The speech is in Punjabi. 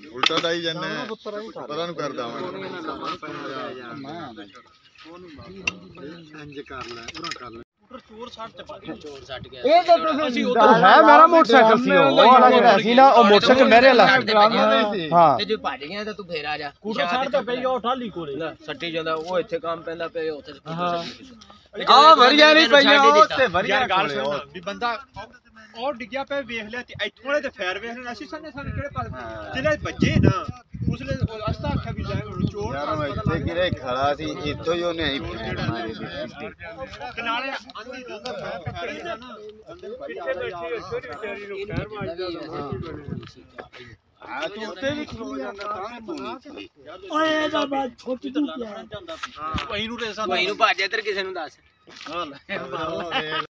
उल्टा दाई जाने पता नहीं करदा है मेरा मोटरसाइकिल सी वो वाला जेड़ा सी ना ओ मोटरसाइकिल मेरे वाला हां ते जो भज गया तो तू फेर आ जा स्कूटर छाड़ ते पई ओ ठाली कोले सट्टी ਜਾਂਦਾ ਉਹ ਇੱਥੇ ਕੰਮ ਪੈਂਦਾ ਪਿਆ ਉੱਥੇ ਆ ਵਰੀਆ ਨਹੀਂ ਪਈਆਂ ਉੱਤੇ ਵਰੀਆ ਗੱਲ ਸੁਣ ਵੀ ਬੰਦਾ ਉਹ ਡਿੱਗਿਆ ਪਿਆ ਵੇਖ ਲਿਆ ਤੇ ਇੱਥੋਂ ਵਾਲੇ ਤੇ ਫੇਰ ਵੇਖ ਲੈਣਾ ਅਸੀਂ ਸਾਨੇ ਕਿਹੜੇ ਪਾਸੇ ਜਿਹੜੇ ਵੱਜੇ ਨਾ ਉਸਲੇ ਅਸਤਾ ਅੱਖਾਂ ਵੀ ਜਾਏ ਚੋਰ ਯਾਰ ਇੱਥੇ ਕਿਰੇ ਖੜਾ ਸੀ ਇੱਥੋਂ ਹੀ ਉਹਨੇ ਆਈ ਫੇਰ ਮਾਰੇ ਦੀ ਨਾਲੇ ਆਂਦੀ ਜਾਂਦਾ ਮੈਂ ਪਿੱਛੇ ਨਾ ਪਿੱਛੇ ਬੈਠੀ ਛੋਟੀ ਵਿਚਾਰੀ ਨੂੰ ਫੇਰ ਮਾਰਦਾ ਆ ਤੂੰ ਉੱਤੇ ਵੀ ਖਲੋ ਜਾਂਦਾ ਤਾਂ ਓਏ ਇਹਦਾ ਬਾਤ ਛੋਟੀ ਤੂੰ ਪਿਆ ਹਾਂ ਵਹੀਂ ਨੂੰ ਰੇਸਾਂ ਵਹੀਂ ਨੂੰ ਭੱਜ ਇੱਧਰ ਕਿਸੇ ਨੂੰ ਦੱਸ ਹਾਂ ਲੈ